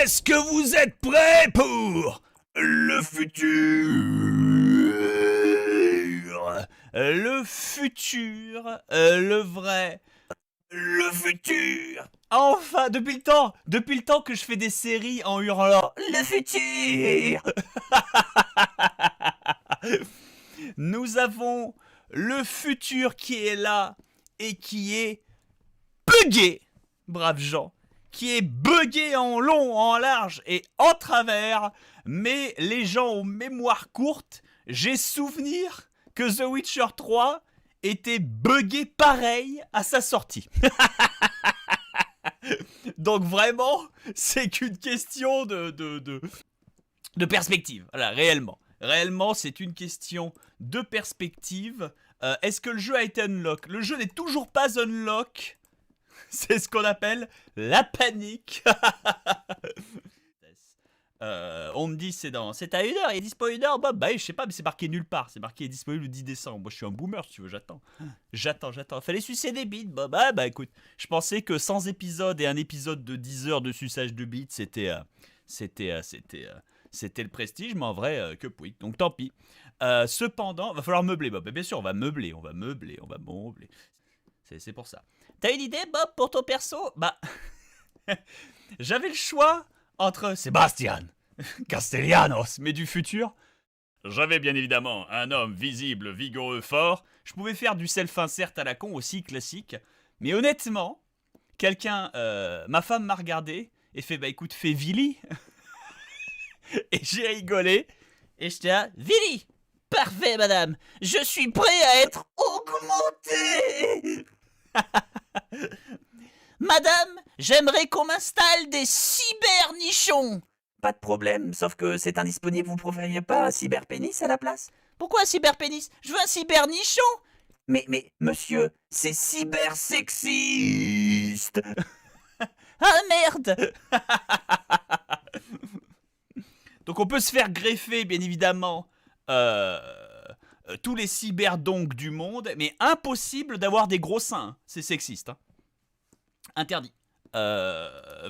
Est-ce que vous êtes prêts pour le futur? Le futur, le vrai, le futur. Enfin, depuis le temps que je fais des séries en hurlant le futur. Nous avons le futur qui est là et qui est buggé, braves gens, qui est buggé en long, en large et en travers, mais les gens ont mémoire courte. J'ai souvenir que The Witcher 3 était buggé pareil à sa sortie. Donc vraiment, c'est qu'une question de perspective. Voilà, réellement. Réellement, c'est une question de perspective. Est-ce que le jeu a été unlock? Le jeu n'est toujours pas unlock. C'est ce qu'on appelle la panique. On me dit c'est à 1h, il est dispo 1h. Bah je sais pas, mais c'est marqué nulle part. C'est marqué disponible le 10 décembre. Moi je suis un boomer si tu veux, j'attends. Fallait sucer des bites. Bah écoute, je pensais que sans épisode et un épisode de 10 heures de suçage de bites, c'était le prestige, mais en vrai, que pouille. Donc tant pis. Cependant, va falloir meubler, Bob. Bien sûr, on va meubler. C'est pour ça. T'as une idée, Bob, pour ton perso? Bah, j'avais le choix entre Sébastien Castellanos, mais du futur. J'avais bien évidemment un homme visible, vigoureux, fort. Je pouvais faire du self-insert à la con aussi, classique. Mais honnêtement, ma femme m'a regardé et fait, bah écoute, fais Vili. Et j'ai rigolé. Et j'étais là, Vili! Parfait, madame! Je suis prêt à être augmenté! Madame, j'aimerais qu'on m'installe des cybernichons! Pas de problème, sauf que c'est indisponible, vous préfériez pas un cyberpénis à la place? Pourquoi un cyberpénis? Je veux un cybernichon! Mais, monsieur, c'est cybersexiste! Ah merde! Donc on peut se faire greffer, bien évidemment, tous les cyberdonks du monde, mais impossible d'avoir des gros seins. C'est sexiste. Hein. Interdit.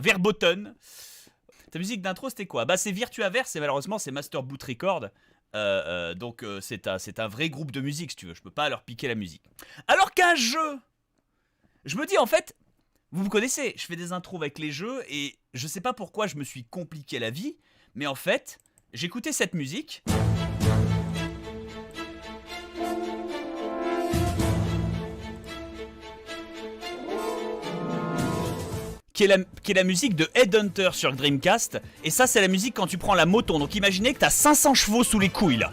Verboten. Ta musique d'intro, c'était quoi? Bah c'est Virtuaverse, et malheureusement c'est Master Boot Record. Donc c'est un vrai groupe de musique, si tu veux. Je peux pas leur piquer la musique. Alors qu'un jeu, je me dis en fait, vous me connaissez, je fais des intros avec les jeux, et je sais pas pourquoi je me suis compliqué la vie, mais en fait, j'écoutais cette musique. Qui est la musique de Headhunter sur Dreamcast. Et ça, c'est la musique quand tu prends la moto. Donc imaginez que t'as 500 chevaux sous les couilles, là.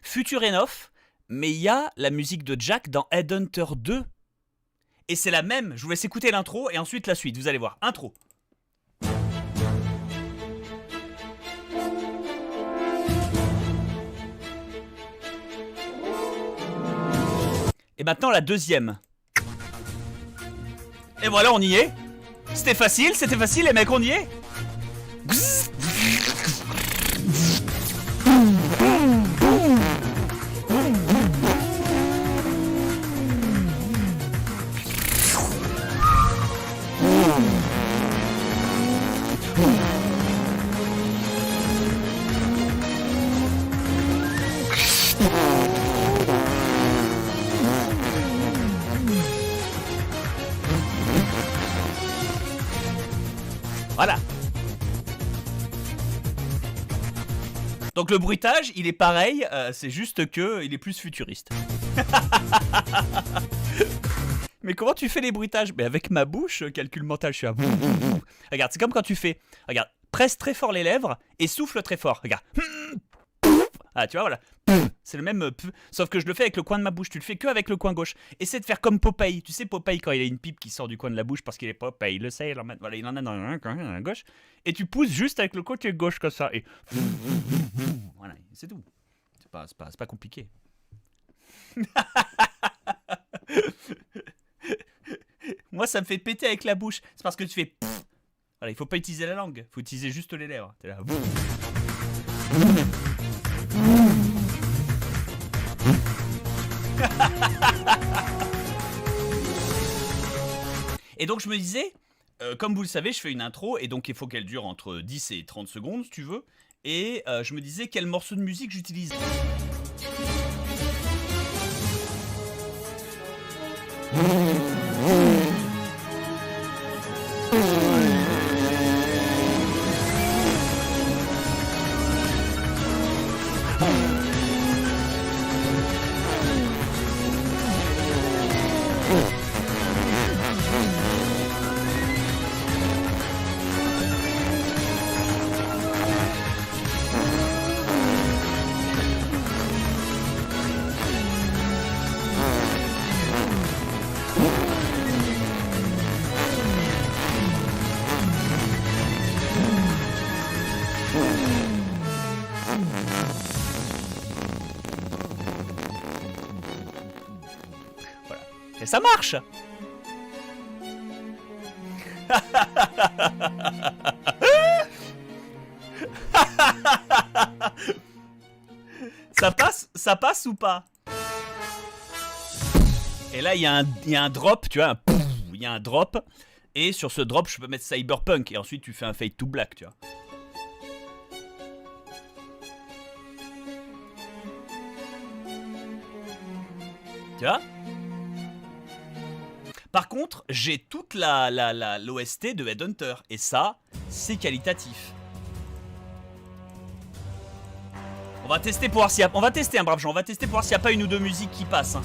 Future Enough, mais il y a la musique de Jack dans Headhunter 2. Et c'est la même, je vous laisse écouter l'intro et ensuite la suite, vous allez voir. Intro. Et maintenant la deuxième. Et voilà, on y est. C'était facile, les mecs, on y est. Voilà. Donc le bruitage, il est pareil, c'est juste que il est plus futuriste. Mais comment tu fais les bruitages? Mais avec ma bouche, calcul mental, je suis à... Regarde, c'est comme quand tu fais... Regarde, presse très fort les lèvres et souffle très fort. Regarde. Ah, tu vois, voilà. C'est le même... Sauf que je le fais avec le coin de ma bouche. Tu le fais que avec le coin gauche. Essaie de faire comme Popeye. Tu sais, Popeye, quand il a une pipe qui sort du coin de la bouche parce qu'il est Popeye, il le sait, voilà, il en a dans la gauche. Et tu pousses juste avec le côté gauche comme ça. Et... Voilà, c'est tout. C'est pas compliqué. Moi, ça me fait péter avec la bouche. C'est parce que tu fais... Voilà, il faut pas utiliser la langue, il faut utiliser juste les lèvres. T'es là. Et donc je me disais, comme vous le savez, je fais une intro et donc il faut qu'elle dure entre 10 et 30 secondes si tu veux. Et je me disais quel morceau de musique j'utilise. Voilà. Et ça marche. Ça passe ou pas? Et là, il y a un drop, tu vois, il y a un drop. Et sur ce drop, je peux mettre Cyberpunk. Et ensuite, tu fais un fade to black, tu vois. Tu vois? Par contre, j'ai toute l'OST de Headhunter. Et ça, c'est qualitatif. On va tester pour voir s'il y a... On va tester, hein, brave gens. On va tester pour voir s'il n'y a pas une ou deux musiques qui passent. Hein.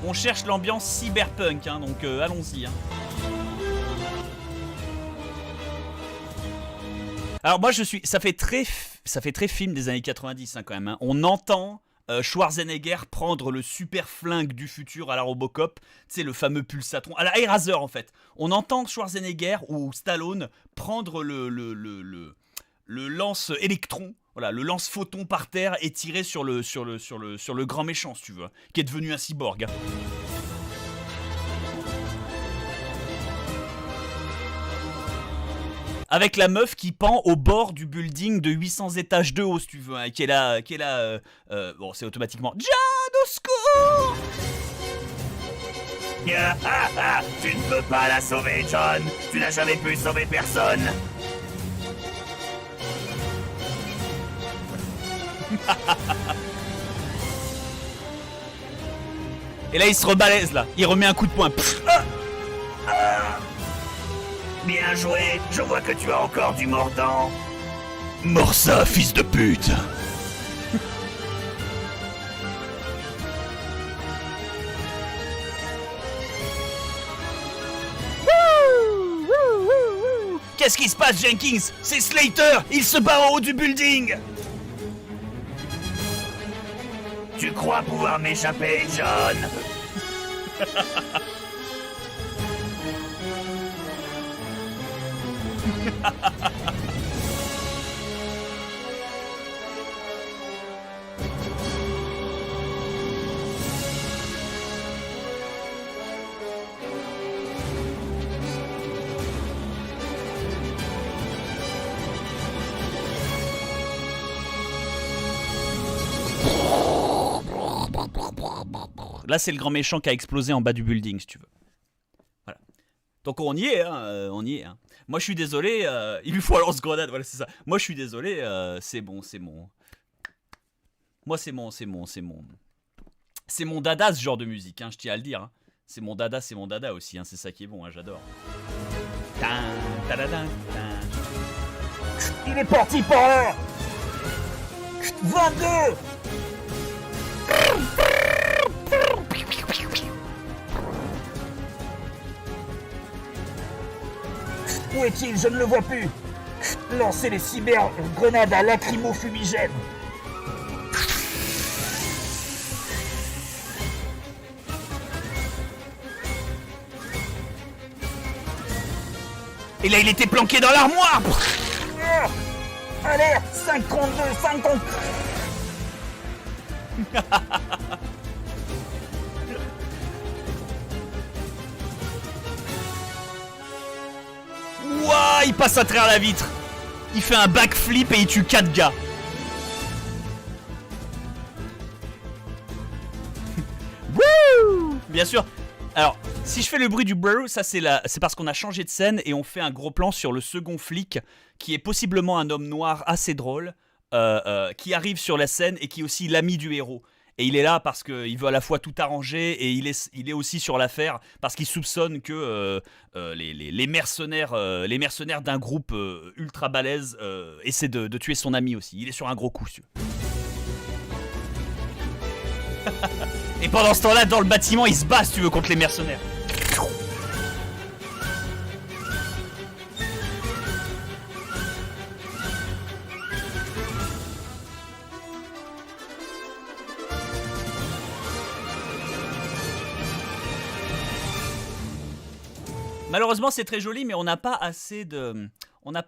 On cherche l'ambiance cyberpunk, hein, donc allons-y. Hein. Alors moi, ça fait très film des années 90 hein, quand même. Hein. On entend... Schwarzenegger prendre le super flingue du futur à la Robocop, tu sais, le fameux pulsatron, à la Air Razer en fait. On entend Schwarzenegger ou Stallone prendre le lance-électron, voilà, le lance-photon par terre et tirer sur le grand méchant, si tu veux, qui est devenu un cyborg. Avec la meuf qui pend au bord du building de 800 étages de haut, si tu veux, hein, qui est là, bon, c'est automatiquement John, au secours. Tu ne peux pas la sauver, John. Tu n'as jamais pu sauver personne. Et là, il se rebalaise, là. Il remet un coup de poing. Bien joué, je vois que tu as encore du mordant. Mors ça, fils de pute. Qu'est-ce qui se passe, Jenkins? C'est Slater. Il se bat en haut du building. Tu crois pouvoir m'échapper, John? Là, c'est le grand méchant qui a explosé en bas du building, si tu veux. Voilà. Donc on y est, hein, on y est. Hein. Moi, je suis désolé, il lui faut un lance-grenade, voilà, c'est ça. Moi, je suis désolé, c'est bon. Moi, c'est mon dada, ce genre de musique, hein, je tiens à le dire. Hein. C'est mon dada aussi, hein, c'est ça qui est bon, hein, j'adore. Il est parti par là. 22. Où est-il? Je ne le vois plus. Lancez les cyber-grenades à lacrymo-fumigène. Et là, il était planqué dans l'armoire. Alerte 532, 50. passe à travers la vitre. Il fait un backflip et il tue 4 gars. Wouh! Bien sûr. Alors, si je fais le bruit du brrr, ça c'est parce qu'on a changé de scène et on fait un gros plan sur le second flic qui est possiblement un homme noir assez drôle qui arrive sur la scène et qui est aussi l'ami du héros. Et il est là parce qu'il veut à la fois tout arranger et il est aussi sur l'affaire parce qu'il soupçonne que les mercenaires d'un groupe ultra balèze essaient de tuer son ami aussi. Il est sur un gros coup, si tu veux. Et pendant ce temps-là, dans le bâtiment, il se bat, si tu veux, contre les mercenaires. Malheureusement, c'est très joli, mais on n'a pas assez de... Il n'y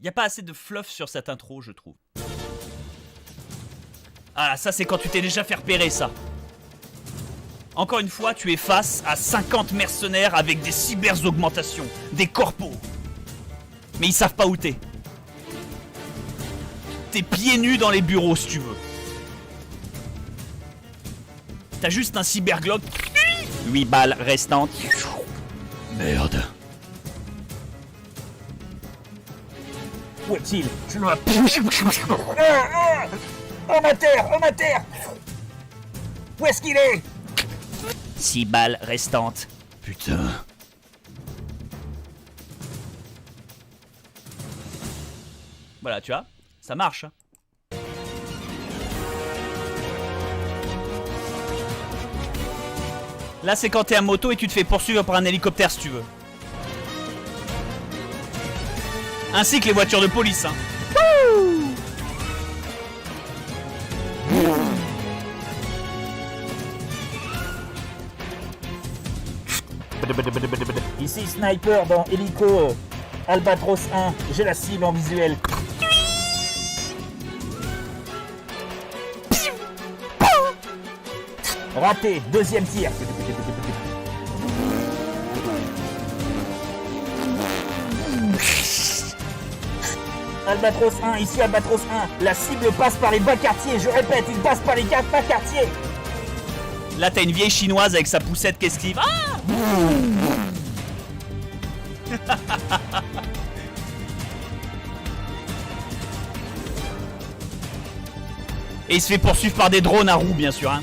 a pas assez de fluff sur cette intro, je trouve. Ah, ça c'est quand tu t'es déjà fait repérer, ça. Encore une fois, tu es face à 50 mercenaires avec des cyberaugmentations, des corpos. Mais ils savent pas où t'es. T'es pieds nus dans les bureaux, si tu veux. T'as juste un cyberglock. 8 balles restantes. Merde. Où est-il? Je dois... Homme à terre! Homme à terre! Où est-ce qu'il est? 6 balles restantes. Putain. Voilà, tu vois, ça marche. Là, c'est quand t'es à moto et tu te fais poursuivre par un hélicoptère, si tu veux. Ainsi que les voitures de police, hein. Ici Sniper dans Hélico Albatros 1. J'ai la cible en visuel. Raté, deuxième tir. Albatros 1, ici Albatros 1. La cible passe par les bas quartiers. Je répète, il passe par les bas quartiers. Là, t'as une vieille chinoise avec sa poussette qui esquive. Ah! Et il se fait poursuivre par des drones à roues, bien sûr, hein.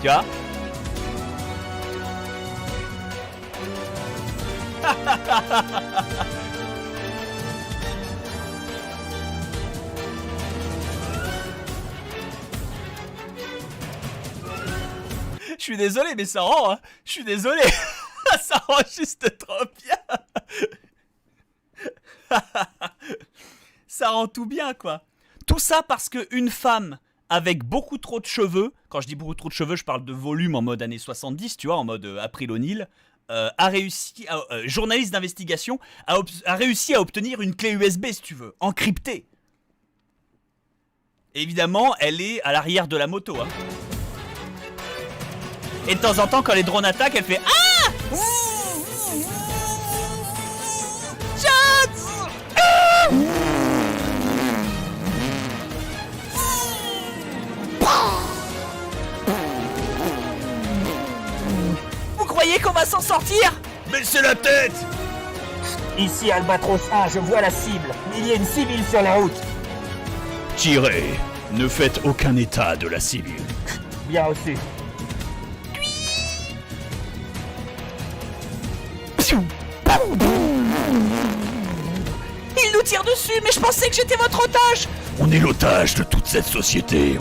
Tu vois? Je suis désolé, mais ça rend, hein. Je suis désolé. Ça rend juste trop bien. Ça rend tout bien, quoi. Tout ça parce qu'une femme avec beaucoup trop de cheveux, quand je dis beaucoup trop de cheveux, je parle de volume en mode années 70, tu vois, en mode April O'Neil, a réussi, journaliste d'investigation, a réussi à obtenir une clé USB, si tu veux, encryptée. Et évidemment, elle est à l'arrière de la moto, hein. Et de temps en temps, quand les drones attaquent, elle fait ah! Shots! Ah! Vous croyez qu'on va s'en sortir? Baissez la tête! Ici Albatros 1, je vois la cible. Il y a une civile sur la route. Tirez. Ne faites aucun état de la civile. Bien reçu. Il nous tire dessus, mais je pensais que j'étais votre otage. On est l'otage de toute cette société.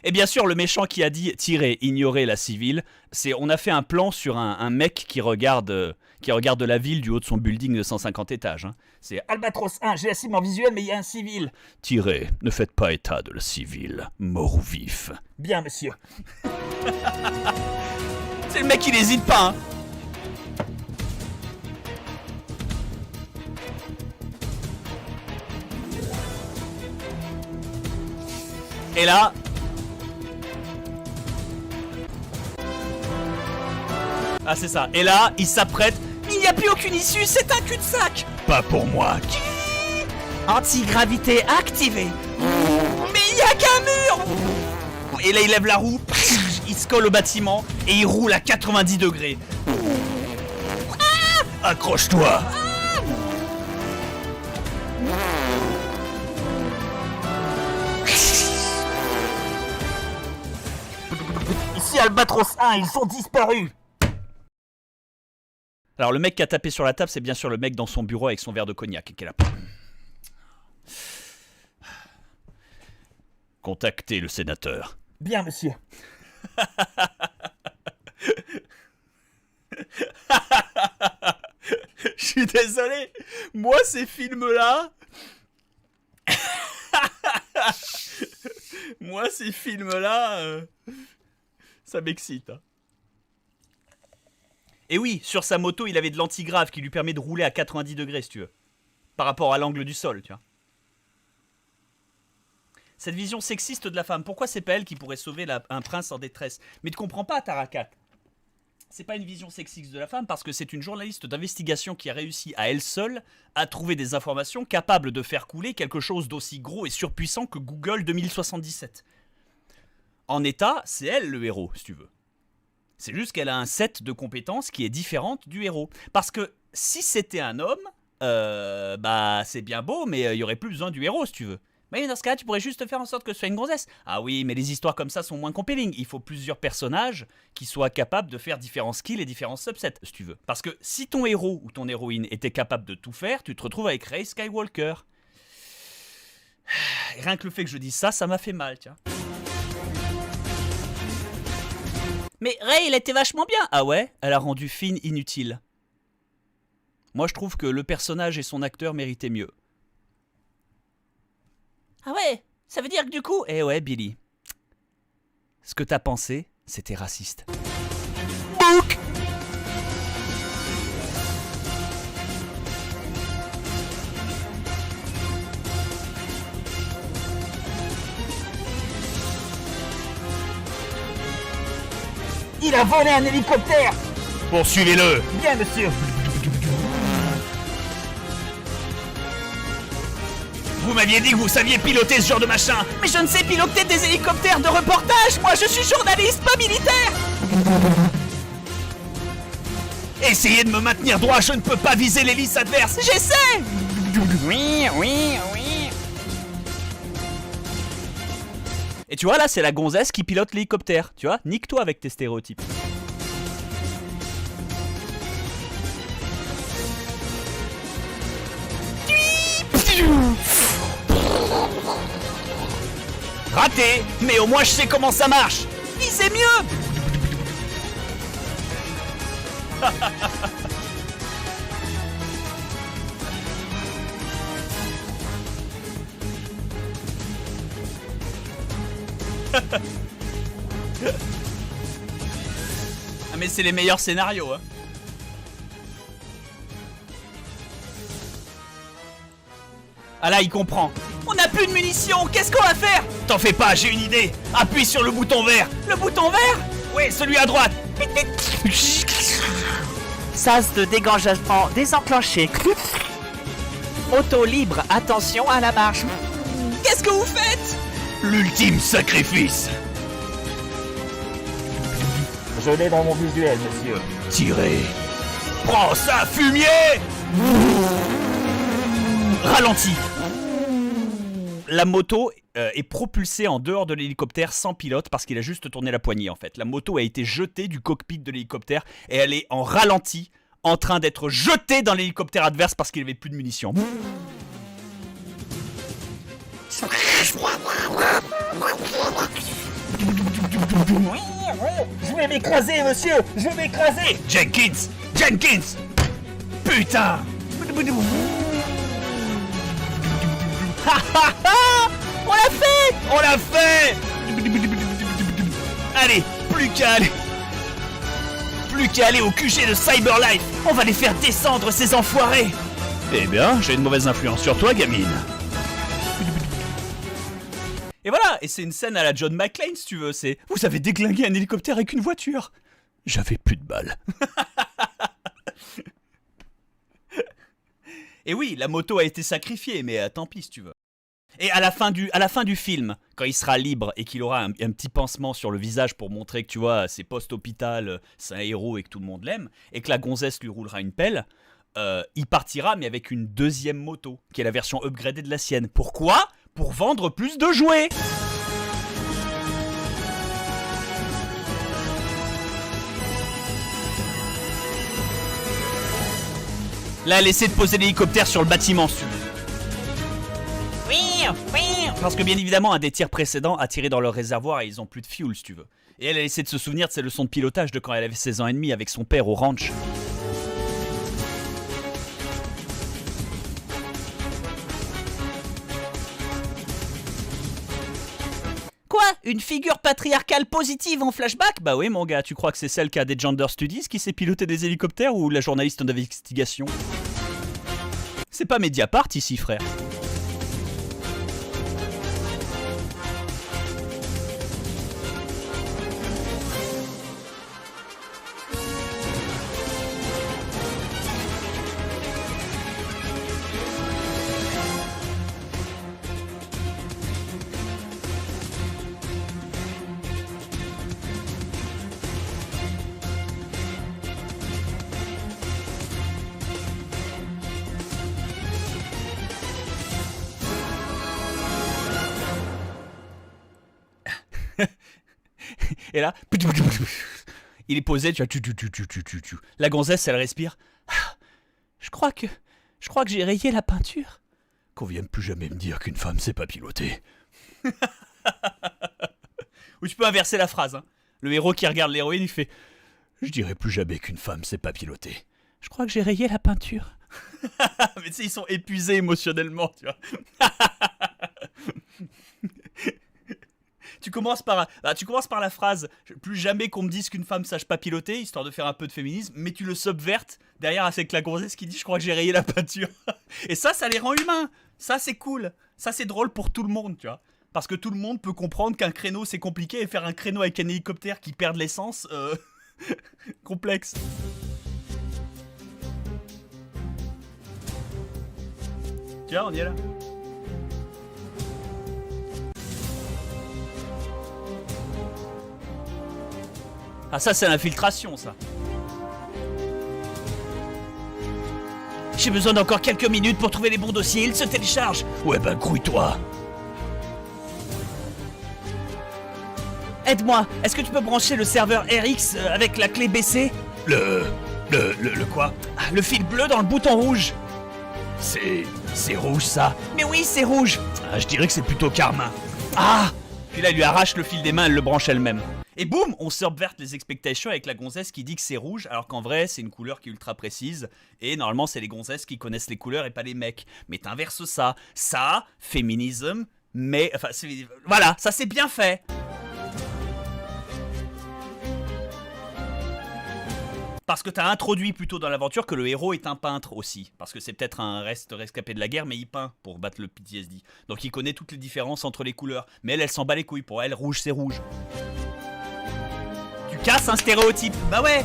Et bien sûr, le méchant qui a dit tirer, ignorer la civile, on a fait un plan sur un mec qui regarde qui regarde la ville du haut de son building de 150 étages. Hein. C'est Albatros 1, j'ai la cible en visuel, mais il y a un civil. Tirez, ne faites pas état de la civile, mort ou vif. Bien, monsieur. C'est le mec qui n'hésite pas, hein. Et là... Ah c'est ça. Et là, il s'apprête. Il n'y a plus aucune issue, c'est un cul-de-sac. Pas pour moi. Antigravité activée. Mais il n'y a qu'un mur. Et là, il lève la roue. Il se colle au bâtiment et il roule à 90 degrés. Accroche-toi. Ici Albatros 1, ils sont disparus. Alors le mec qui a tapé sur la table, c'est bien sûr le mec dans son bureau avec son verre de cognac qui est là. Contactez le sénateur. Bien, monsieur. Je suis désolé. Moi, ces films-là... ça m'excite. Hein. Et oui, sur sa moto, il avait de l'antigrave qui lui permet de rouler à 90 degrés, si tu veux. Par rapport à l'angle du sol, tu vois. Cette vision sexiste de la femme, pourquoi c'est pas elle qui pourrait sauver un prince en détresse? Mais tu comprends pas, Tarakat. C'est pas une vision sexiste de la femme parce que c'est une journaliste d'investigation qui a réussi à elle seule à trouver des informations capables de faire couler quelque chose d'aussi gros et surpuissant que Google 2077. En état, c'est elle le héros, si tu veux. C'est juste qu'elle a un set de compétences qui est différente du héros. Parce que si c'était un homme, bah c'est bien beau, mais il y aurait plus besoin du héros, si tu veux. Mais dans ce cas-là, tu pourrais juste faire en sorte que ce soit une gonzesse. Ah oui, mais les histoires comme ça sont moins compelling. Il faut plusieurs personnages qui soient capables de faire différents skills et différents subsets, si tu veux. Parce que si ton héros ou ton héroïne était capable de tout faire, tu te retrouves avec Rey Skywalker. Et rien que le fait que je dise ça, ça m'a fait mal, tiens. Mais Rey, elle était vachement bien. Ah ouais, elle a rendu Finn inutile. Moi, je trouve que le personnage et son acteur méritaient mieux. Ah ouais, ça veut dire que du coup... Eh ouais, Billy. Ce que t'as pensé, c'était raciste. Bouk! Il a volé un hélicoptère. Poursuivez-le. Bien, monsieur. Vous m'aviez dit que vous saviez piloter ce genre de machin. Mais je ne sais piloter des hélicoptères de reportage. Moi, je suis journaliste, pas militaire. Essayez de me maintenir droit, je ne peux pas viser l'hélice adverse. J'essaie. Oui. Et tu vois, là, c'est la gonzesse qui pilote l'hélicoptère. Tu vois, nique-toi avec tes stéréotypes. Raté, mais au moins je sais comment ça marche. Visez mieux. Ah mais c'est les meilleurs scénarios, hein. Ah là, il comprend. On n'a plus de munitions, qu'est-ce qu'on va faire? T'en fais pas, j'ai une idée. Appuie sur le bouton vert. Le bouton vert? Oui, celui à droite. Sas de dégagement désenclenché. Auto libre, attention à la marche. Qu'est-ce que vous faites? L'ultime sacrifice. Je l'ai dans mon visuel, monsieur. Tirez. Prends ça, fumier! Ralenti. La moto est propulsée en dehors de l'hélicoptère sans pilote parce qu'il a juste tourné la poignée en fait. La moto a été jetée du cockpit de l'hélicoptère et elle est en ralenti en train d'être jetée dans l'hélicoptère adverse parce qu'il avait plus de munitions. Je vais m'écraser, monsieur. Je vais m'écraser. Jenkins! Putain! On l'a fait! On l'a fait! Allez, plus qu'à aller au QG de Cyberlife. On va les faire descendre, ces enfoirés. Eh bien, j'ai une mauvaise influence sur toi, gamine. Et voilà, et c'est une scène à la John McClane, si tu veux. C'est vous avez déglingué un hélicoptère avec une voiture. J'avais plus de balles. Et oui, la moto a été sacrifiée, mais tant pis si tu veux. Et à la fin du film, quand il sera libre et qu'il aura un petit pansement sur le visage pour montrer que tu vois, c'est post-hôpital, c'est un héros et que tout le monde l'aime, et que la gonzesse lui roulera une pelle, il partira mais avec une deuxième moto, qui est la version upgradée de la sienne. Pourquoi ? Pour vendre plus de jouets. Là, elle essaie de poser l'hélicoptère sur le bâtiment, si tu veux. Oui, oui. Parce que bien évidemment, un des tirs précédents a tiré dans leur réservoir et ils ont plus de fuel, si tu veux. Et elle a essayé de se souvenir de ses leçons de pilotage de quand elle avait 16 ans et demi avec son père au ranch. Quoi? Une figure patriarcale positive en flashback? Bah oui, mon gars, tu crois que c'est celle qui a des Gender Studies qui sait piloter des hélicoptères ou la journaliste d'investigation? C'est pas Mediapart ici, frère. Et là, il est posé, tu vois, la gonzesse, elle respire. Je crois que j'ai rayé la peinture. Qu'on vienne plus jamais me dire qu'une femme sait pas piloter. Ou tu peux inverser la phrase. Hein. Le héros qui regarde l'héroïne, il fait. Je dirai plus jamais qu'une femme sait pas piloter. Je crois que j'ai rayé la peinture. Mais tu sais, ils sont épuisés émotionnellement, tu vois. Tu commences par la phrase « Plus jamais qu'on me dise qu'une femme sache pas piloter », histoire de faire un peu de féminisme, mais tu le subvertes derrière avec la gonzesse qui dit « Je crois que j'ai rayé la peinture ». Et ça les rend humains. Ça, c'est cool. Ça, c'est drôle pour tout le monde, tu vois. Parce que tout le monde peut comprendre qu'un créneau, c'est compliqué, et faire un créneau avec un hélicoptère qui perd de l'essence, complexe. Tu vois, on y est là. Ah ça c'est l'infiltration ça. J'ai besoin d'encore quelques minutes pour trouver les bons dossiers, ils se téléchargent. Ouais ben grouille-toi. Aide-moi, est-ce que tu peux brancher le serveur RX avec la clé BC? Le quoi? Ah, le fil bleu dans le bouton rouge. C'est rouge ça? Mais oui, c'est rouge. Ah, je dirais que c'est plutôt carmin. Ah! Puis là, elle lui arrache le fil des mains, elle le branche elle-même. Et boum, on subverte les expectations avec la gonzesse qui dit que c'est rouge, alors qu'en vrai, c'est une couleur qui est ultra précise. Et normalement, c'est les gonzesses qui connaissent les couleurs et pas les mecs. Mais t'inverses ça. Ça, féminisme, mais... Enfin, voilà, ça c'est bien fait. Parce que t'as introduit plutôt dans l'aventure que le héros est un peintre aussi. Parce que c'est peut-être un rescapé de la guerre, mais il peint pour battre le PTSD. Donc il connaît toutes les différences entre les couleurs. Mais elle s'en bat les couilles. Pour elle, rouge, c'est rouge. Tu casses un stéréotype. Bah ouais.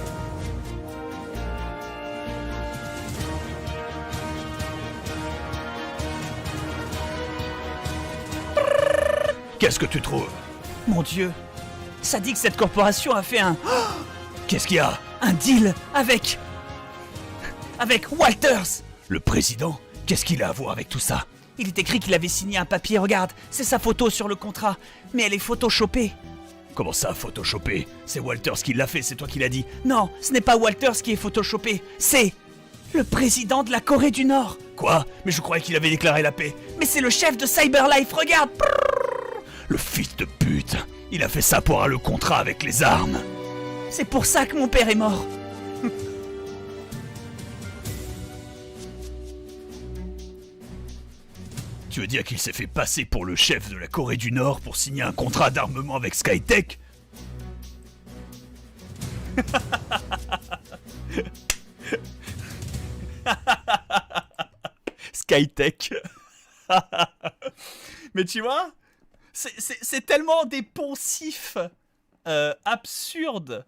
Qu'est-ce que tu trouves? Mon Dieu, ça dit que cette corporation a fait un... Qu'est-ce qu'il y a? Un deal avec Walters. Le président? Qu'est-ce qu'il a à voir avec tout ça? Il est écrit qu'il avait signé un papier, regarde, c'est sa photo sur le contrat, mais elle est photoshopée. Comment ça, photoshopé? C'est Walters qui l'a fait, c'est toi qui l'as dit. Non, ce n'est pas Walters qui est photoshopé, c'est le président de la Corée du Nord. Quoi? Mais je croyais qu'il avait déclaré la paix. Mais c'est le chef de Cyberlife, regarde. Le fils de pute. Il a fait ça pour avoir le contrat avec les armes. C'est pour ça que mon père est mort. Tu veux dire qu'il s'est fait passer pour le chef de la Corée du Nord pour signer un contrat d'armement avec Skytech? Skytech. Mais tu vois, c'est tellement des poncifs absurdes.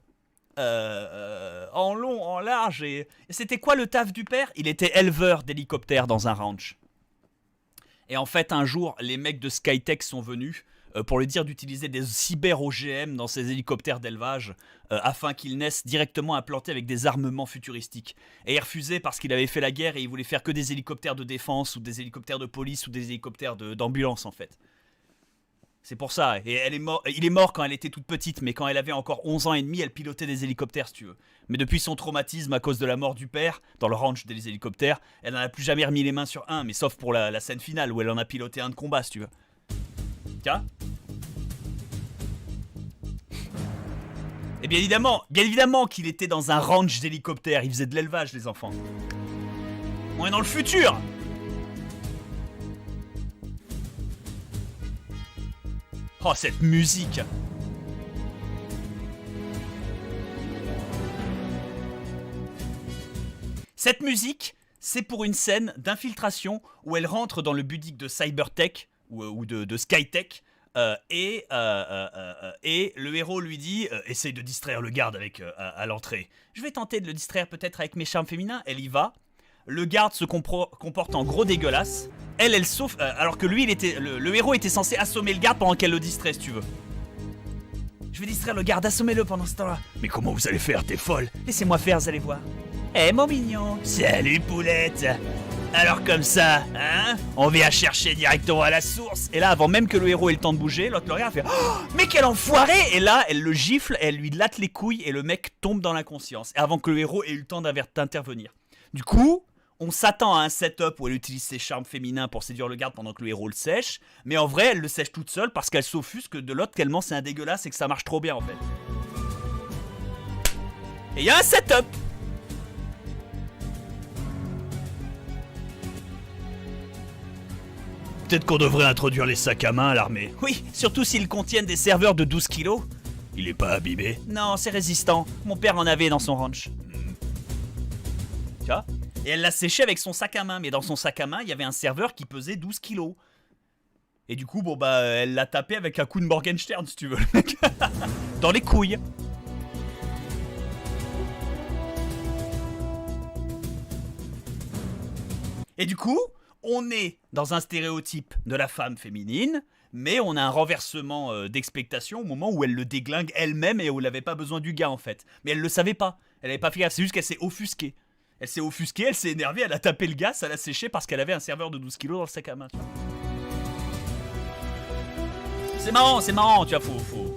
En long, en large. Et c'était quoi le taf du père? Il était éleveur d'hélicoptères dans un ranch. Et en fait, un jour, les mecs de Skytech sont venus pour lui dire d'utiliser des cyber-OGM dans ses hélicoptères d'élevage afin qu'ils naissent directement implantés avec des armements futuristiques. Et il refusait parce qu'il avait fait la guerre et il voulait faire que des hélicoptères de défense ou des hélicoptères de police ou des hélicoptères d'ambulance en fait. C'est pour ça. Et il est mort quand elle était toute petite, mais quand elle avait encore 11 ans et demi, elle pilotait des hélicoptères, si tu veux. Mais depuis son traumatisme à cause de la mort du père, dans le ranch des hélicoptères, elle n'en a plus jamais remis les mains sur un, mais sauf pour la scène finale où elle en a piloté un de combat, si tu veux. Tiens. Et bien évidemment qu'il était dans un ranch d'hélicoptères. Il faisait de l'élevage, les enfants. On est dans le futur. Oh, cette musique! Cette musique, c'est pour une scène d'infiltration où elle rentre dans le budique de Cybertech ou de Skytech et le héros lui dit essaye de distraire le garde avec à l'entrée. Je vais tenter de le distraire peut-être avec mes charmes féminins. Elle y va. Le garde se comporte en gros dégueulasse. Elle sauve, alors que lui, le héros était censé assommer le garde pendant qu'elle le distrait, si tu veux. Je vais distraire le garde, assommez-le pendant ce temps-là. Mais comment vous allez faire? T'es folle? Laissez-moi faire, vous allez voir. Eh, mon mignon. Salut, poulette. Alors comme ça, hein, on vient chercher directement à la source. Et là, avant même que le héros ait le temps de bouger, l'autre le regarde et fait oh, mais quel enfoiré! Et là, elle le gifle, elle lui latte les couilles et le mec tombe dans l'inconscience. Et avant que le héros ait eu le temps d'intervenir. Du coup... on s'attend à un setup où elle utilise ses charmes féminins pour séduire le garde pendant que le héros le sèche. Mais en vrai, elle le sèche toute seule parce qu'elle s'offusque de l'autre tellement c'est un dégueulasse et que ça marche trop bien en fait. Et il y a un setup. Peut-être qu'on devrait introduire les sacs à main à l'armée. Oui, surtout s'ils contiennent des serveurs de 12 kilos. Il est pas abîmé? Non, c'est résistant. Mon père en avait dans son ranch. Tu vois? Et elle l'a séché avec son sac à main. Mais dans son sac à main, il y avait un serveur qui pesait 12 kilos. Et du coup, bon bah, elle l'a tapé avec un coup de Morgenstern, si tu veux, le mec. Dans les couilles. Et du coup, on est dans un stéréotype de la femme féminine, mais on a un renversement d'expectation au moment où elle le déglingue elle-même et où elle n'avait pas besoin du gars, en fait. Mais elle le savait pas. Elle n'avait pas fait gaffe, c'est juste qu'elle s'est offusquée. Elle s'est offusquée, elle s'est énervée, elle a tapé le gars, ça l'a séché parce qu'elle avait un serveur de 12 kilos dans le sac à main. C'est marrant, tu vois, faut...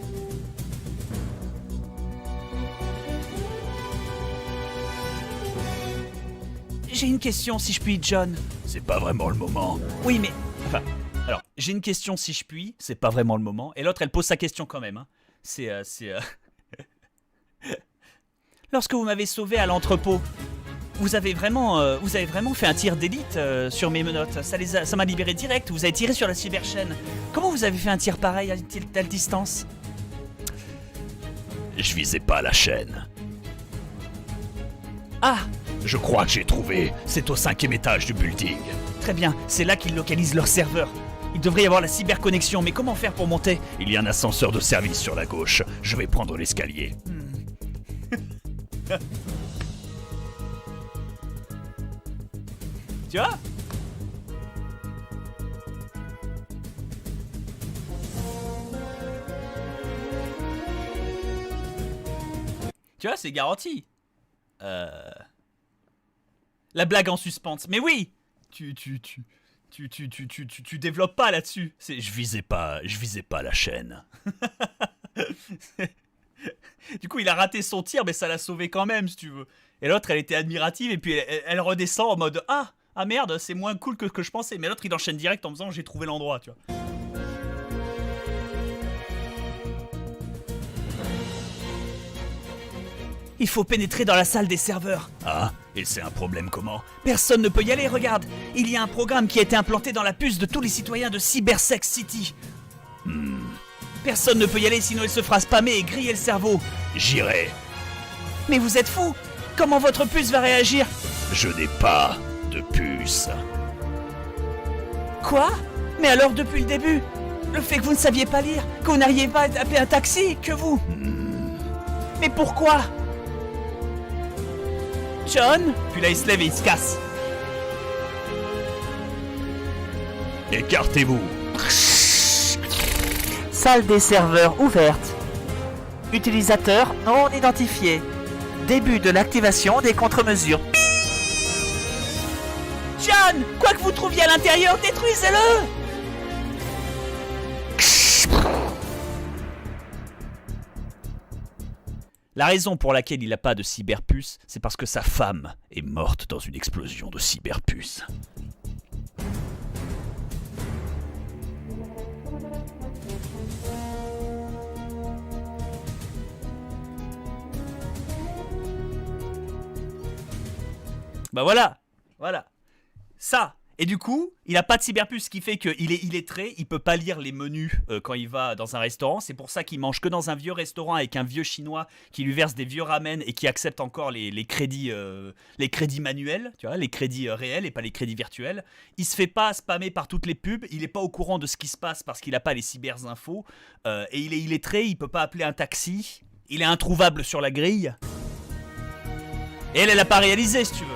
J'ai une question, si je puis, John. C'est pas vraiment le moment. Oui, mais... Enfin, alors, j'ai une question, si je puis, c'est pas vraiment le moment. Et l'autre, elle pose sa question quand même, hein. Lorsque vous m'avez sauvé à l'entrepôt, vous avez vraiment fait un tir d'élite sur mes menottes. Ça m'a libéré direct. Vous avez tiré sur la cyberchaîne. Comment vous avez fait un tir pareil à telle distance? Je visais pas la chaîne. Ah, Je crois que j'ai trouvé. C'est au 5e étage du building. très bien. C'est là qu'ils localisent leur serveur. Il devrait y avoir la cyberconnexion, mais comment faire pour monter? Il y a un ascenseur de service sur la gauche. Je vais prendre l'escalier. Tu vois? Tu vois, c'est garanti. La blague en suspens. Mais oui! Tu développes pas là-dessus. Je visais pas la chaîne. Du coup, il a raté son tir, mais ça l'a sauvé quand même, si tu veux. Et l'autre, elle était admirative, et puis elle redescend en mode ah merde, c'est moins cool que ce que je pensais. Mais l'autre, il enchaîne direct en faisant j'ai trouvé l'endroit, tu vois. Il faut pénétrer dans la salle des serveurs. Ah, et c'est un problème comment? Personne ne peut y aller, regarde. Il y a un programme qui a été implanté dans la puce de tous les citoyens de Cybersex City. Personne ne peut y aller sinon il se fera spammer et griller le cerveau. J'irai. Mais vous êtes fous. Comment votre puce va réagir? Je n'ai pas de puce. Quoi? Mais alors depuis le début, le fait que vous ne saviez pas lire, que vous n'arriviez pas à appeler un taxi, que vous... Mais pourquoi? John? Puis là il se lève et il se casse. Écartez-vous. Salle des serveurs ouverte. Utilisateur non identifié. Début de l'activation des contre-mesures. John! Quoi que vous trouviez à l'intérieur, détruisez-le! La raison pour laquelle il n'a pas de cyberpuce, c'est parce que sa femme Est morte dans une explosion de cyberpuce. Bah voilà, voilà. Ça. Et du coup, il a pas de cyberpuce, ce qui fait qu'il est illettré, il peut pas lire les menus quand il va dans un restaurant. C'est pour ça qu'il mange que dans un vieux restaurant avec un vieux chinois qui lui verse des vieux ramen et qui accepte encore les crédits manuels, tu vois, les crédits réels et pas les crédits virtuels. Il se fait pas spammer par toutes les pubs, il est pas au courant de ce qui se passe parce qu'il a pas les cyberinfos. Et il est illettré, il peut pas appeler un taxi, il est introuvable sur la grille. Et elle a pas réalisé, si tu veux.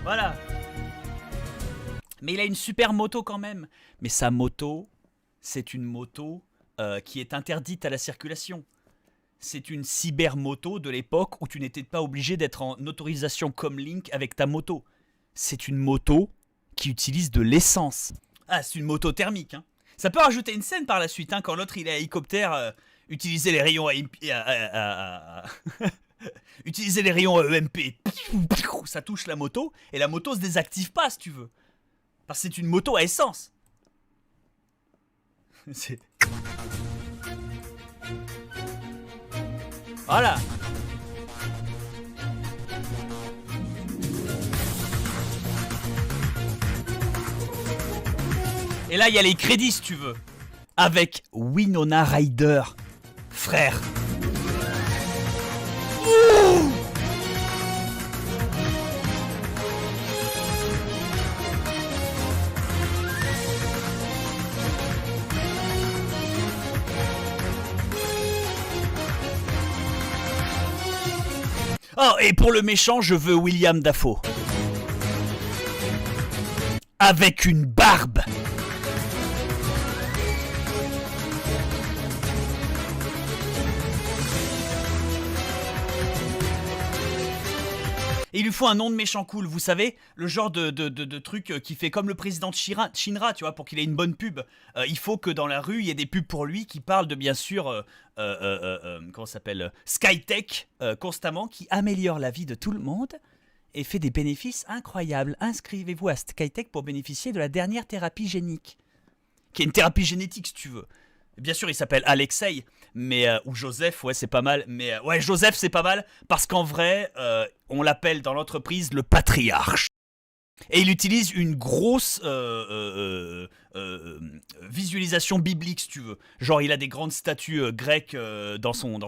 Voilà. Mais il a une super moto quand même. Mais sa moto, c'est une moto qui est interdite à la circulation. C'est une cybermoto de l'époque où tu n'étais pas obligé d'être en autorisation Comlink avec ta moto. C'est une moto qui utilise de l'essence. Ah, c'est une moto thermique. Hein. Ça peut rajouter une scène par la suite, hein, quand l'autre il est à hélicoptère, utiliser les rayons utiliser les rayons EMP, ça touche la moto, et la moto se désactive pas si tu veux. Parce que c'est une moto à essence. C'est... Voilà. Et là, il y a les crédits si tu veux. Avec Winona Ryder, frère. Oh, et pour le méchant, je veux William Dafoe. Avec une barbe. Et il lui faut un nom de méchant cool, vous savez, le genre de truc qui fait comme le président de Shinra, tu vois, pour qu'il ait une bonne pub. Il faut que dans la rue, il y ait des pubs pour lui qui parlent de, bien sûr, comment ça s'appelle, Skytech, constamment, qui améliore la vie de tout le monde et fait des bénéfices incroyables. Inscrivez-vous à Skytech pour bénéficier de la dernière thérapie génique, qui est une thérapie génétique, si tu veux. Bien sûr, il s'appelle Alexei, mais ou Joseph, ouais, c'est pas mal. Mais ouais, Joseph, c'est pas mal parce qu'en vrai, on l'appelle dans l'entreprise le patriarche. Et il utilise une grosse visualisation biblique, si tu veux. Genre, il a des grandes statues grecques dans son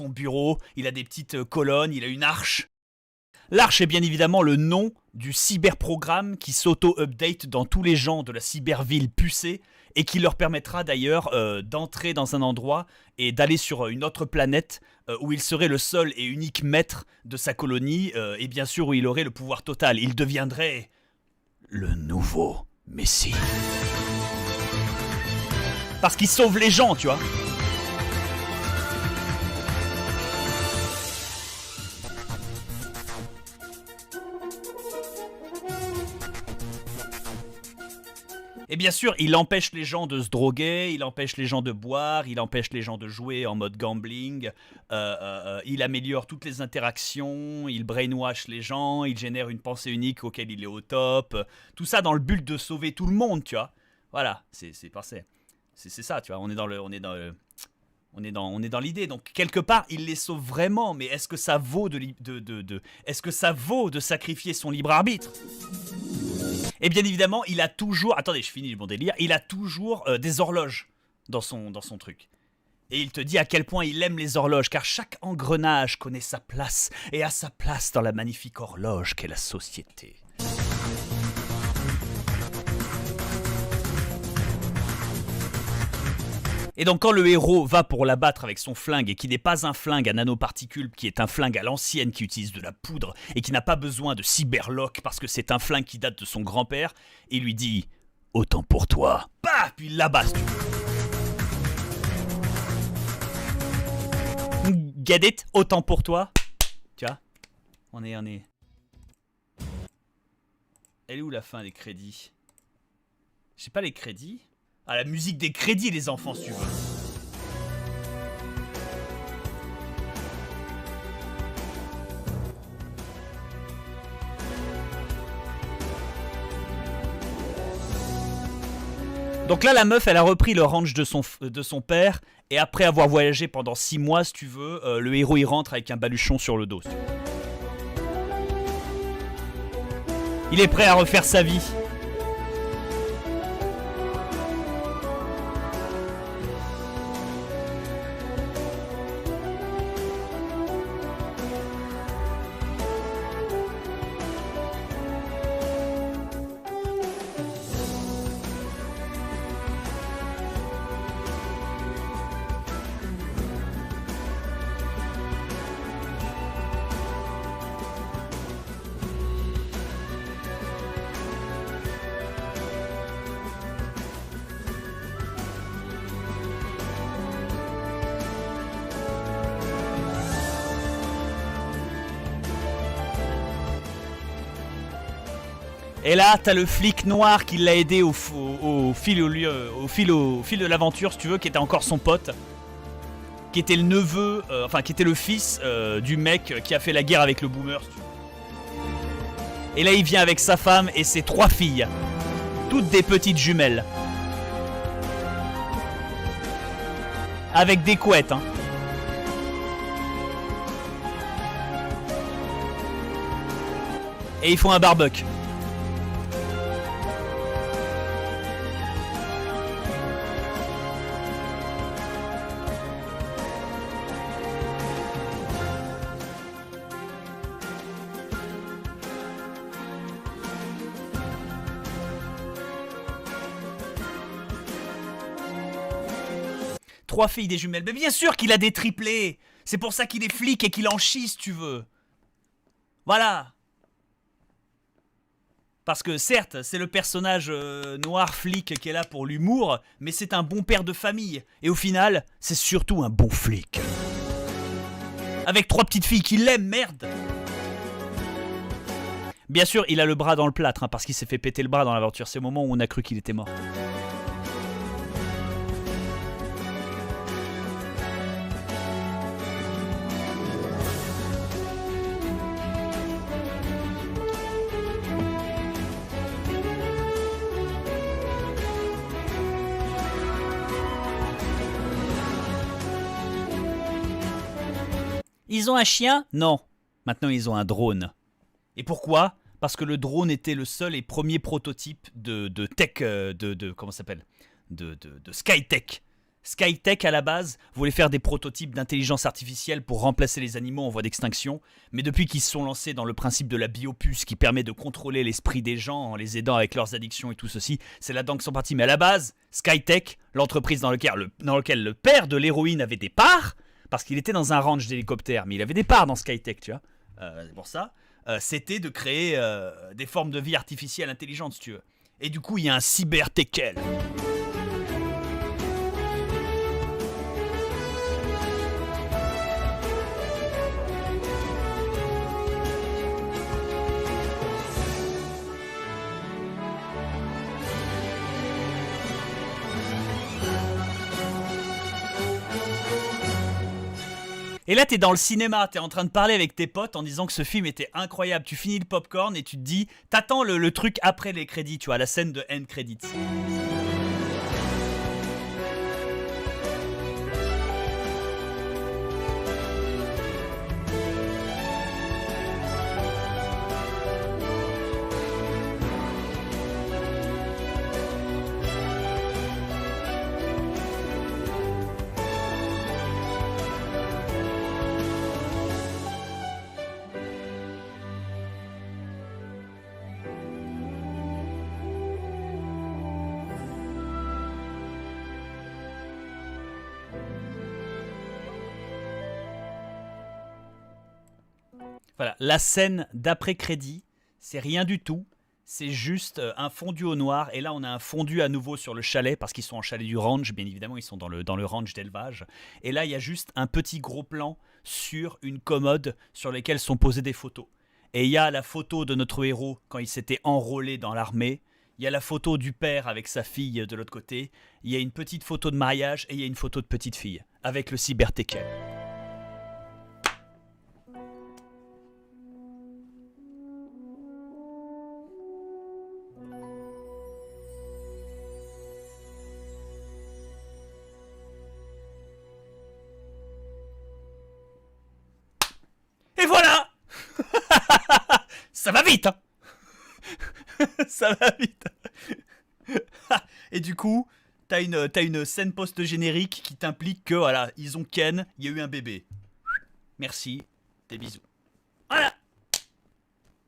bureau. Il a des petites colonnes. Il a une arche. L'arche est bien évidemment le nom du cyberprogramme qui s'auto-update dans tous les gens de la cyberville pucée et qui leur permettra d'ailleurs d'entrer dans un endroit et d'aller sur une autre planète où il serait le seul et unique maître de sa colonie et bien sûr où il aurait le pouvoir total. Il deviendrait le nouveau Messie. Parce qu'il sauve les gens, tu vois. Et bien sûr, il empêche les gens de se droguer, il empêche les gens de boire, il empêche les gens de jouer en mode gambling, il améliore toutes les interactions, il brainwash les gens, il génère une pensée unique auquel il est au top, tout ça dans le but de sauver tout le monde, tu vois. Voilà, c'est parfait. C'est ça, tu vois, on est dans l'idée. Donc quelque part, il les sauve vraiment, mais est-ce que ça vaut est-ce que ça vaut de sacrifier son libre arbitre? Et bien évidemment, il a toujours... Attendez, je finis mon délire. Il a toujours des horloges dans son truc. Et il te dit à quel point il aime les horloges, car chaque engrenage connaît sa place, et a sa place dans la magnifique horloge qu'est la société. Et donc quand le héros va pour l'abattre avec son flingue, et qui n'est pas un flingue à nanoparticules, qui est un flingue à l'ancienne qui utilise de la poudre, et qui n'a pas besoin de cyberlock parce que c'est un flingue qui date de son grand-père, il lui dit « Autant pour toi ». Bah, puis il l'abat. Get it? Autant pour toi. Tu vois? On est... Elle est où la fin des crédits? J'ai pas les crédits. Ah, la musique des crédits, les enfants, si tu veux. Donc là, la meuf, elle a repris le ranch de son père. Et après avoir voyagé pendant 6 mois, si tu veux, le héros, il rentre avec un baluchon sur le dos. Si tu veux. Il est prêt à refaire sa vie. Et là, t'as le flic noir qui l'a aidé au fil de l'aventure, si tu veux, qui était encore son pote, qui était le neveu, qui était le fils du mec qui a fait la guerre avec le boomer, si tu veux. Et là, il vient avec sa femme et ses 3 filles, toutes des petites jumelles, avec des couettes, hein. Et ils font un barbecue. Trois filles des jumelles. Mais bien sûr qu'il a des triplés. C'est pour ça qu'il est flic et qu'il en chie, si tu veux. Voilà. Parce que certes, c'est le personnage noir flic qui est là pour l'humour, mais c'est un bon père de famille. Et au final, c'est surtout un bon flic. Avec 3 petites filles qui l'aiment, merde. Bien sûr, il a le bras dans le plâtre, hein, parce qu'il s'est fait péter le bras dans l'aventure. C'est le moment où on a cru qu'il était mort. Ils ont un chien? Non. Maintenant, ils ont un drone. Et pourquoi? Parce que le drone était le seul et premier prototype de tech, comment ça s'appelle? De Skytech. Skytech, à la base, voulait faire des prototypes d'intelligence artificielle pour remplacer les animaux en voie d'extinction. Mais depuis qu'ils se sont lancés dans le principe de la biopuce qui permet de contrôler l'esprit des gens en les aidant avec leurs addictions et tout ceci, c'est là-dedans qu'ils sont partis. Mais à la base, Skytech, l'entreprise dans laquelle le père de l'héroïne avait des parts, parce qu'il était dans un ranch d'hélicoptères, mais il avait des parts dans Skytech, tu vois. C'est pour ça. C'était de créer des formes de vie artificielles intelligentes, si tu veux. Et du coup, il y a un cyber-Tekel. Et là, t'es dans le cinéma, t'es en train de parler avec tes potes en disant que ce film était incroyable. Tu finis le popcorn et tu te dis, t'attends le truc après les crédits, tu vois, la scène de end credits. Voilà, la scène d'après-crédit, c'est rien du tout. C'est juste un fondu au noir. Et là, on a un fondu à nouveau sur le chalet, parce qu'ils sont en chalet du ranch, bien évidemment, ils sont dans le ranch d'élevage. Et là, il y a juste un petit gros plan sur une commode sur laquelle sont posées des photos. Et il y a la photo de notre héros quand il s'était enrôlé dans l'armée. Il y a la photo du père avec sa fille de l'autre côté. Il y a une petite photo de mariage et il y a une photo de petite fille avec le cybertekel. Et voilà. Ça va vite, hein. Ça va vite. Et du coup, t'as une scène post-générique qui t'implique que, voilà, ils ont Ken, il y a eu un bébé. Merci, des bisous. Voilà.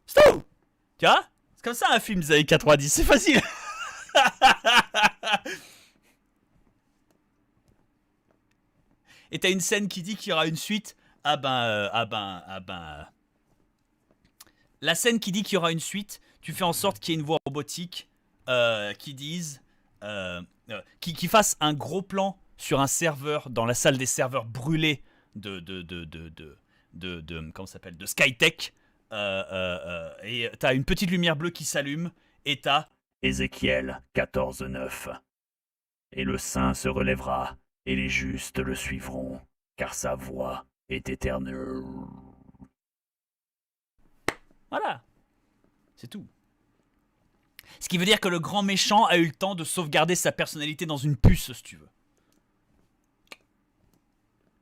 C'est tout. Tu vois, c'est comme ça un film des années 90, c'est facile. Et t'as une scène qui dit qu'il y aura une suite. La scène qui dit qu'il y aura une suite, tu fais en sorte qu'il y ait une voix robotique qui dise, qui fasse un gros plan sur un serveur dans la salle des serveurs brûlés comment ça s'appelle, de Skytech, et t'as une petite lumière bleue qui s'allume et t'as Ézéchiel 14:9. Et le saint se relèvera, et les justes le suivront, car sa voix est éternelle. Voilà, c'est tout. Ce qui veut dire que le grand méchant a eu le temps de sauvegarder sa personnalité dans une puce, si tu veux.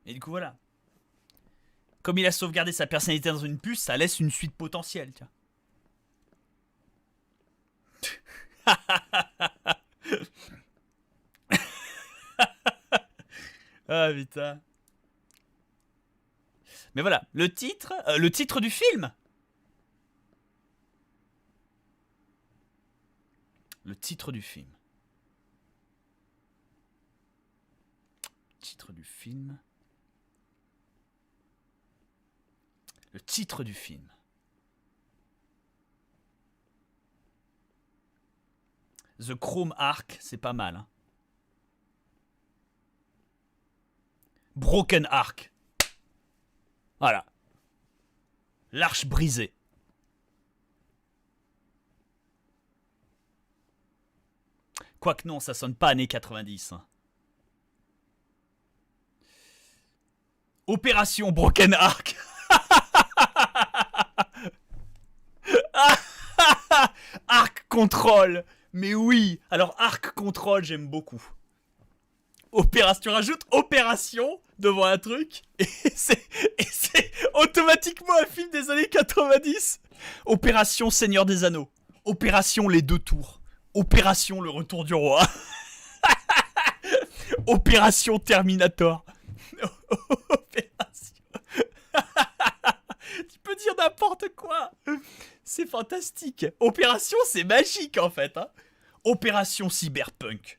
Et du coup, voilà. Comme il a sauvegardé sa personnalité dans une puce, ça laisse une suite potentielle, tiens. Ah putain. Mais voilà, le titre du film. Le titre du film. Titre du film. Le titre du film. The Chrome Ark, c'est pas mal. Hein. Broken Ark. Voilà. L'arche brisée. Quoique non, ça sonne pas années 90. Hein. Opération Broken Ark. Arc Control. Mais oui. Alors Arc Control, j'aime beaucoup. Opération, tu rajoutes opération devant un truc et c'est automatiquement un film des années 90. Opération Seigneur des Anneaux. Opération Les Deux Tours. Opération Le Retour du Roi. Opération Terminator. Opération. Tu peux dire n'importe quoi. C'est fantastique. Opération, c'est magique en fait. Hein. Opération Cyberpunk.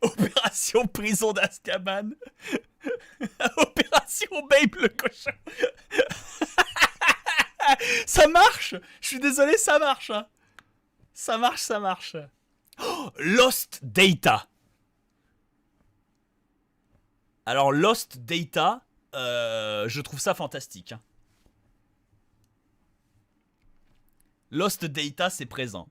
Opération Prison d'Azkaban. Opération Babe le cochon. Ça marche. Je suis désolé, ça marche. Hein. Ça marche, ça marche. Oh, Lost Data. Alors Lost Data, je trouve ça fantastique. Hein. Lost Data, c'est présent.